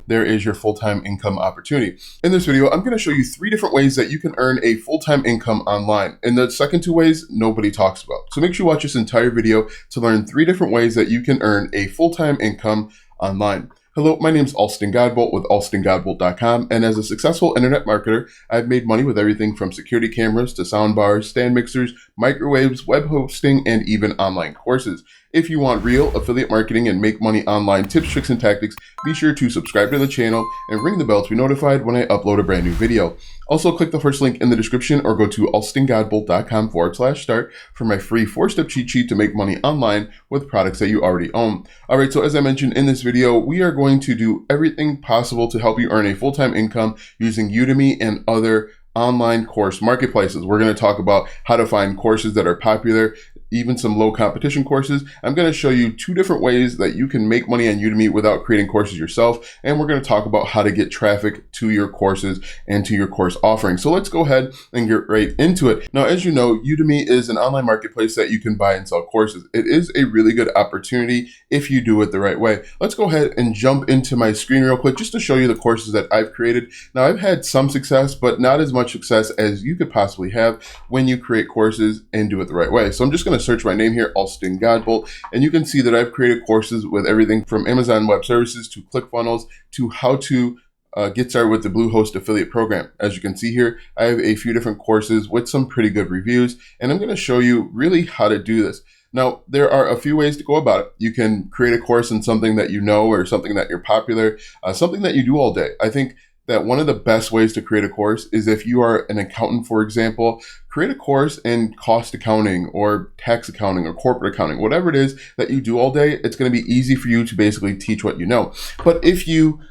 there is your full-time income opportunity. In this video, I'm going to show you 3 different ways that you can earn a full-time income online. And the second 2 ways, nobody talks about. So make sure you watch this entire video to learn 3 different ways that you can earn a full-time income online. Hello, my name is Alston Godbolt with alstongodbolt.com, and as a successful internet marketer, I've made money with everything from security cameras to sound bars, stand mixers, microwaves, web hosting, and even online courses. If you want real affiliate marketing and make money online tips, tricks, and tactics, be sure to subscribe to the channel and ring the bell to be notified when I upload a brand new video. Also, click the first link in the description or go to alstongodbolt.com/start for my free 4-step cheat sheet to make money online with products that you already own. All right, so as I mentioned in this video, we are going to do everything possible to help you earn a full-time income using Udemy and other online course marketplaces. We're going to talk about how to find courses that are popular, even some low competition courses. I'm going to show you 2 different ways that you can make money on Udemy without creating courses yourself. And we're going to talk about how to get traffic to your courses and to your course offering. So let's go ahead and get right into it. Now, as you know, Udemy is an online marketplace that you can buy and sell courses. It is a really good opportunity if you do it the right way. Let's go ahead and jump into my screen real quick just to show you the courses that I've created. Now, I've had some success, but not as much success as you could possibly have when you create courses and do it the right way. So I'm just going to search my name here, Alston Godbolt, and you can see that I've created courses with everything from Amazon Web Services to ClickFunnels to how to get started with the Bluehost affiliate program. As you can see here, I have a few different courses with some pretty good reviews, and I'm going to show you really how to do this. Now, there are a few ways to go about it. You can create a course in something that you know or something that you're popular, something that you do all day. I think that one of the best ways to create a course is if you are an accountant, for example, create a course in cost accounting or tax accounting or corporate accounting, whatever it is that you do all day. It's going to be easy for you to basically teach what you know. But if you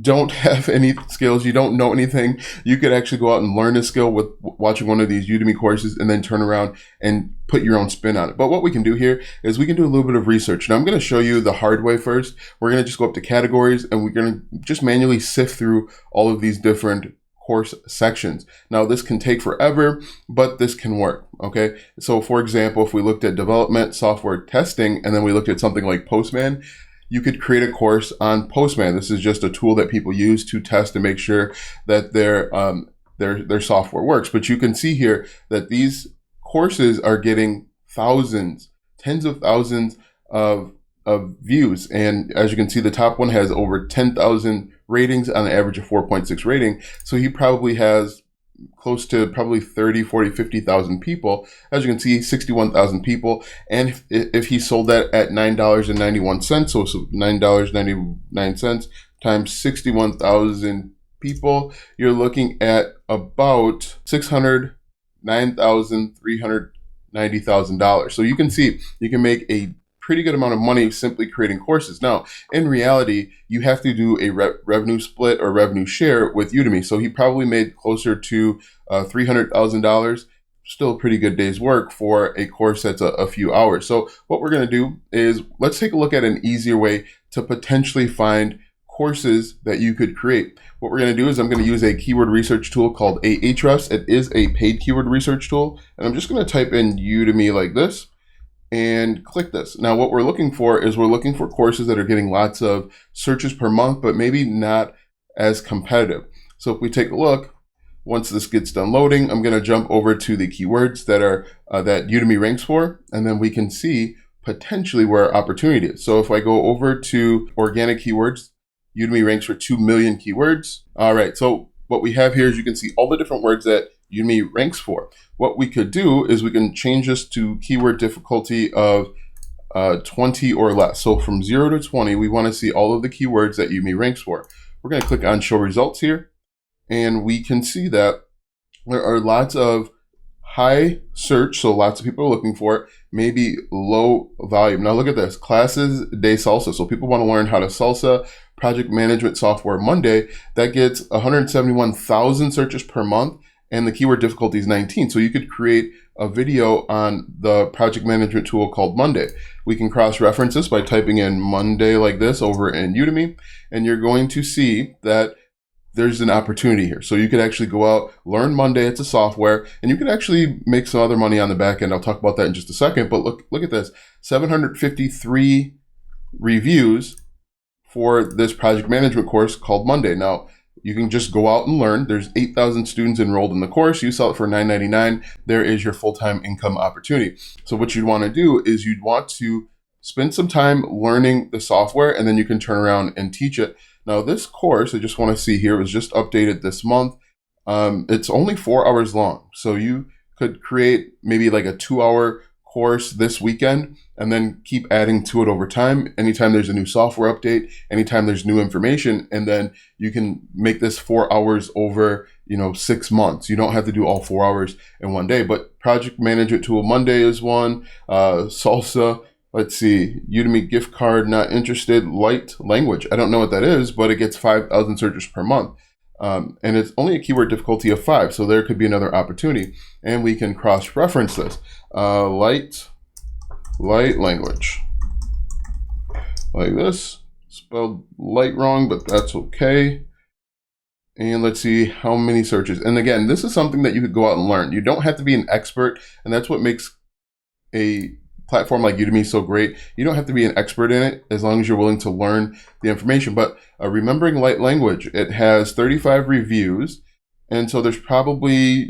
don't have any skills, you don't know anything, you could actually go out and learn a skill with watching one of these Udemy courses and then turn around and put your own spin on it. But what we can do here is we can do a little bit of research. Now I'm going to show you the hard way first. We're going to just go up to categories and we're going to just manually sift through all of these different course sections. Now this can take forever, but this can work. Okay. So for example, if we looked at development, software testing, and then we looked at something like Postman, you could create a course on Postman. This is just a tool that people use to test and make sure that their software works. But you can see here that these courses are getting thousands, tens of thousands of views. And as you can see, the top one has over 10,000 ratings on an average of 4.6 rating. So he probably has close to probably 30, 40, 50,000 people. As you can see, 61,000 people. And if he sold that at $9.91, so $9.99 times 61,000 people, you're looking at about $609,390,000. So you can see you can make a pretty good amount of money simply creating courses. Now, in reality, you have to do a revenue split or revenue share with Udemy. So he probably made closer to $300,000. Still a pretty good day's work for a course that's a few hours. So what we're going to do is let's take a look at an easier way to potentially find courses that you could create. What we're going to do is I'm going to use a keyword research tool called Ahrefs. It is a paid keyword research tool. And I'm just going to type in Udemy like this and click this. Now what we're looking for is we're looking for courses that are getting lots of searches per month, but maybe not as competitive. So if we take a look, once this gets done loading, I'm going to jump over to the keywords that are that Udemy ranks for, and then we can see potentially where our opportunity is. So if I go over to organic keywords, Udemy ranks for 2 million keywords. All right, so what we have here is you can see all the different words that Udemy ranks for. What we could do is we can change this to keyword difficulty of 20 or less. So from 0 to 20, we want to see all of the keywords that Udemy ranks for. We're going to click on show results here, and we can see that there are lots of high search, so lots of people are looking for it, maybe low volume. Now look at this, classes de salsa. So people want to learn how to salsa, project management software Monday. That gets 171,000 searches per month, and the keyword difficulty is 19. So you could create a video on the project management tool called Monday. We can cross-reference this by typing in Monday like this over in Udemy, and you're going to see that there's an opportunity here. So you could actually go out, learn Monday, it's a software, and you could actually make some other money on the back end. I'll talk about that in just a second, but look at this, 753 reviews, for this project management course called Monday. Now, you can just go out and learn. There's 8,000 students enrolled in the course. You sell it for $9.99. There is your full-time income opportunity. So what you'd want to do is you'd want to spend some time learning the software, and then you can turn around and teach it. Now, this course, I just want to see here, was just updated this month. It's only 4 hours long. So you could create maybe like a 2-hour course this weekend and then keep adding to it over time. Anytime there's a new software update, anytime there's new information, and then you can make this 4 hours over, 6 months. You don't have to do all 4 hours in one day. But Project Management Tool Monday is one. Salsa. Let's see, Udemy gift card, not interested. Light language. I don't know what that is, but it gets 5,000 searches per month. And it's only a keyword difficulty of 5, so there could be another opportunity. And we can cross-reference this. Light language. Like this. Spelled light wrong, but that's okay. And let's see how many searches. And again, this is something that you could go out and learn. You don't have to be an expert, and that's what makes a platform like Udemy so great. You don't have to be an expert in it as long as you're willing to learn the information. But remembering light language, it has 35 reviews. And so there's probably,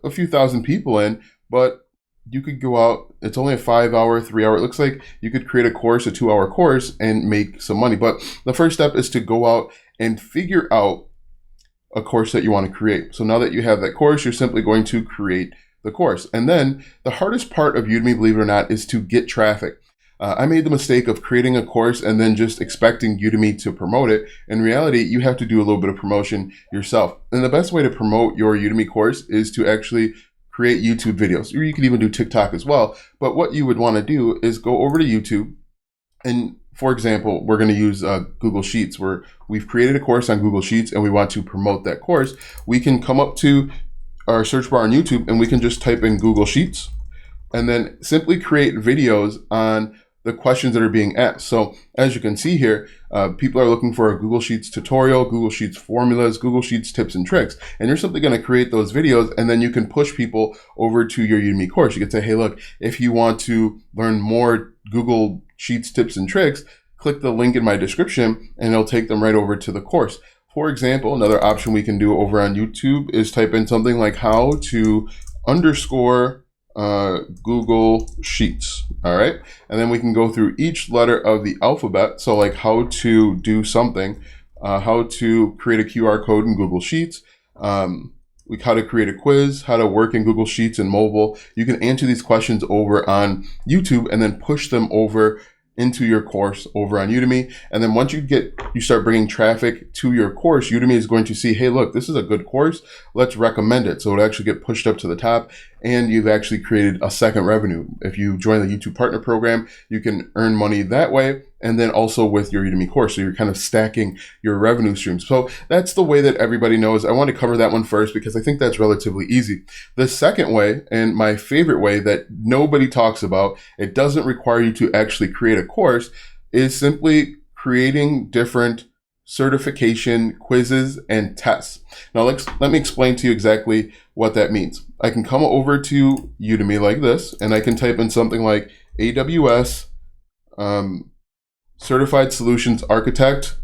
a few thousand people in, but you could go out. It's only a 5-hour, 3-hour. It looks like you could create a course, a 2-hour course, and make some money. But the first step is to go out and figure out a course that you want to create. So now that you have that course, you're simply going to create the course. And then the hardest part of Udemy, believe it or not, is to get traffic. I made the mistake of creating a course and then just expecting Udemy to promote it. In reality, you have to do a little bit of promotion yourself. And the best way to promote your Udemy course is to actually create YouTube videos, or you can even do TikTok as well. But what you would want to do is go over to YouTube. And for example, we're going to use Google Sheets, where we've created a course on Google Sheets and we want to promote that course. We can come up to our search bar on YouTube and we can just type in Google Sheets and then simply create videos on the questions that are being asked. So as you can see here, people are looking for a Google Sheets tutorial, Google Sheets formulas, Google Sheets tips and tricks. And you're simply going to create those videos, and then you can push people over to your Udemy course. You can say, hey, look, if you want to learn more Google Sheets tips and tricks, click the link in my description and it'll take them right over to the course. For example, another option we can do over on YouTube is type in something like how to underscore Google Sheets. All right. And then we can go through each letter of the alphabet. So like how to do something, how to create a QR code in Google Sheets, how to create a quiz, how to work in Google Sheets and mobile. You can answer these questions over on YouTube and then push them over into your course over on Udemy. And then once you start bringing traffic to your course, Udemy is going to see, hey, look, this is a good course. Let's recommend it. So it'll actually get pushed up to the top, and you've actually created a second revenue. If you join the YouTube Partner Program, you can earn money that way, and then also with your Udemy course. So you're kind of stacking your revenue streams. So that's the way that everybody knows. I want to cover that one first because I think that's relatively easy. The second way, and my favorite way that nobody talks about, it doesn't require you to actually create a course, is simply creating different certification quizzes and tests. Now let me explain to you exactly what that means. I can come over to Udemy like this, and I can type in something like AWS Certified Solutions Architect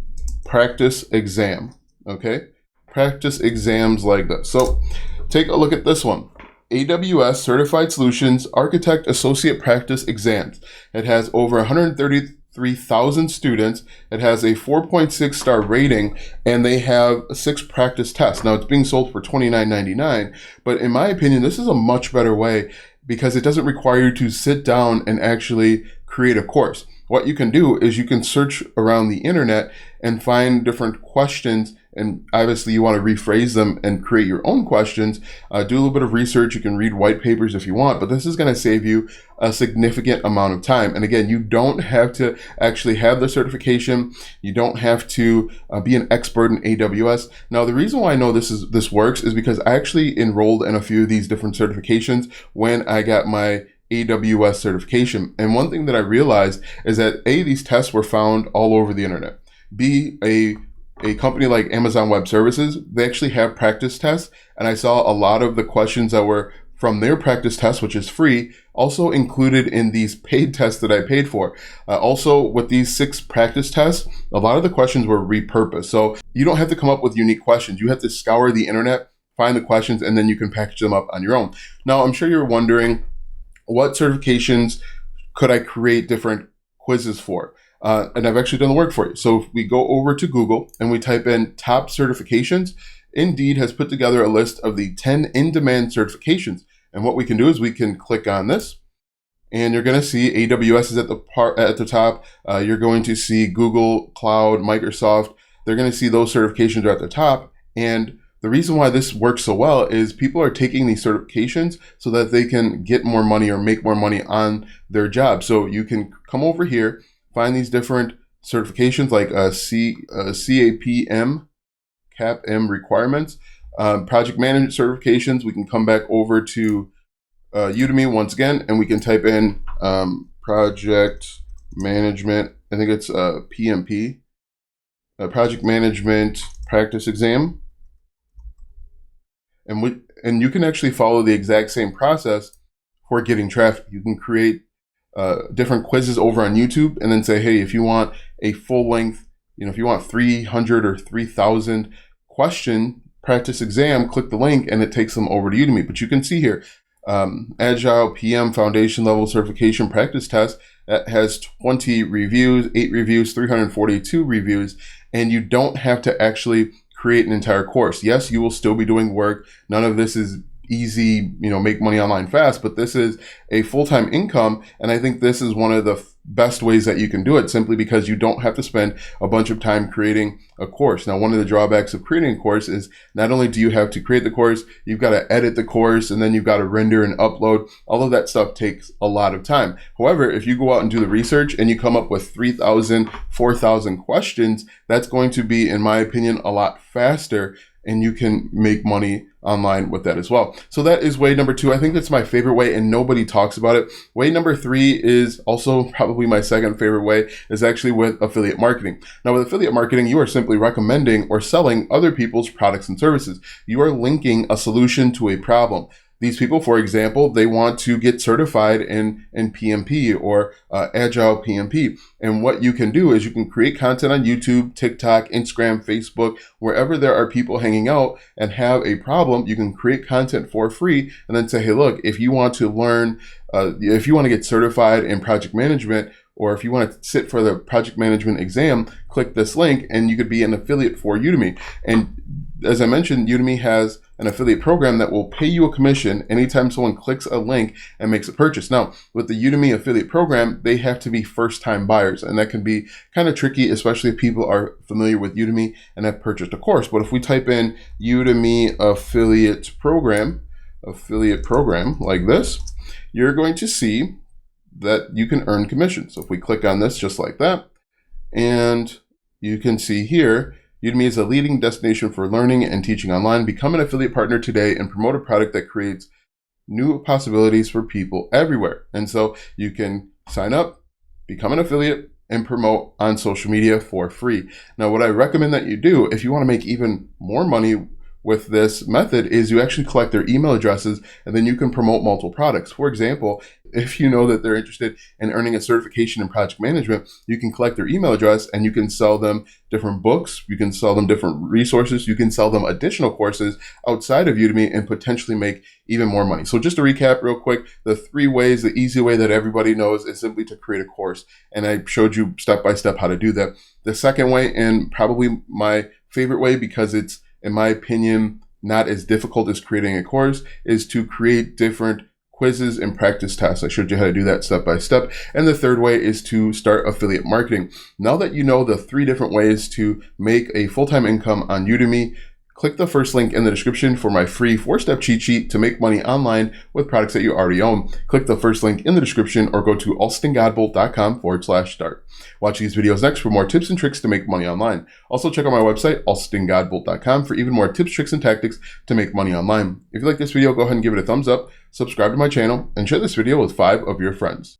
Practice Exam. Okay, practice exams like this. So take a look at this one. AWS Certified Solutions Architect Associate Practice Exams. It has over 133,000 students. It has a 4.6 star rating, and they have 6 practice tests. Now it's being sold for $29.99, but in my opinion, this is a much better way because it doesn't require you to sit down and actually create a course. What you can do is you can search around the internet and find different questions, and obviously you want to rephrase them and create your own questions. Do a little bit of research. You can read white papers if you want, but this is going to save you a significant amount of time. And again, you don't have to actually have the certification. You don't have to be an expert in AWS. Now, the reason why I know this works is because I actually enrolled in a few of these different certifications when I got my AWS certification. And one thing that I realized is that A, these tests were found all over the internet. B, a company like Amazon Web Services, they actually have practice tests. And I saw a lot of the questions that were from their practice test, which is free, also included in these paid tests that I paid for. Also, with these 6 practice tests, a lot of the questions were repurposed. So you don't have to come up with unique questions. You have to scour the internet, find the questions, and then you can package them up on your own. Now, I'm sure you're wondering, what certifications could I create different quizzes for? And I've actually done the work for you. So if we go over to Google and we type in top certifications, Indeed has put together a list of the 10 in-demand certifications. And what we can do is we can click on this, and you're going to see AWS is at the top. You're going to see Google Cloud, Microsoft. They're going to see those certifications are at the top. And the reason why this works so well is people are taking these certifications so that they can get more money or make more money on their job. So you can come over here, find these different certifications like CAPM, CAPM requirements, project management certifications. We can come back over to Udemy once again, and we can type in project management. I think it's PMP, project management practice exam. And you can actually follow the exact same process for getting traffic. You can create different quizzes over on YouTube and then say, hey, if you want a full length, if you want 300 or 3,000 question practice exam, click the link and it takes them over to Udemy. But you can see here, Agile PM Foundation Level Certification Practice Test, that has 20 reviews, 8 reviews, 342 reviews, and you don't have to actually create an entire course. Yes, you will still be doing work. None of this is easy, make money online fast, but this is a full-time income. And I think this is one of the best ways that you can do it, simply because you don't have to spend a bunch of time creating a course. Now, one of the drawbacks of creating a course is not only do you have to create the course, you've got to edit the course, and then you've got to render and upload. All of that stuff takes a lot of time. However, if you go out and do the research and you come up with 3,000, 4,000 questions, that's going to be, in my opinion, a lot faster, and you can make money online with that as well. So that is way number 2. I think that's my favorite way, and nobody talks about it. Way number 3 is also probably my second favorite way, is actually with affiliate marketing. Now, with affiliate marketing, you are simply recommending or selling other people's products and services. You are linking a solution to a problem. These people, for example, they want to get certified in PMP or Agile PMP. And what you can do is you can create content on YouTube, TikTok, Instagram, Facebook, wherever there are people hanging out and have a problem. You can create content for free and then say, hey, look, if you want to learn, if you want to get certified in project management, or if you want to sit for the project management exam, click this link and you could be an affiliate for Udemy. And as I mentioned, Udemy has an affiliate program that will pay you a commission anytime someone clicks a link and makes a purchase. Now, with the Udemy affiliate program, they have to be first-time buyers, and that can be kind of tricky, especially if people are familiar with Udemy and have purchased a course. But if we type in Udemy affiliate program like this, you're going to see that you can earn commission. So if we click on this just like that, and you can see here, Udemy is a leading destination for learning and teaching online. Become an affiliate partner today and promote a product that creates new possibilities for people everywhere. And so you can sign up, become an affiliate, and promote on social media for free. Now, what I recommend that you do, if you want to make even more money with this method, is you actually collect their email addresses, and then you can promote multiple products. For example, if you know that they're interested in earning a certification in project management, you can collect their email address and you can sell them different books, you can sell them different resources, you can sell them additional courses outside of Udemy and potentially make even more money. So just to recap real quick, the 3 ways, the easy way that everybody knows is simply to create a course. And I showed you step by step how to do that. The second way, and probably my favorite way because it's, in my opinion, not as difficult as creating a course, is to create different quizzes and practice tests. I showed you how to do that step by step. And the third way is to start affiliate marketing. Now that you know the 3 different ways to make a full-time income on Udemy, click the first link in the description for my free 4-step cheat sheet to make money online with products that you already own. Click the first link in the description or go to alstongodbolt.com/start. Watch these videos next for more tips and tricks to make money online. Also check out my website, alstongodbolt.com, for even more tips, tricks, and tactics to make money online. If you like this video, go ahead and give it a thumbs up, subscribe to my channel, and share this video with 5 of your friends.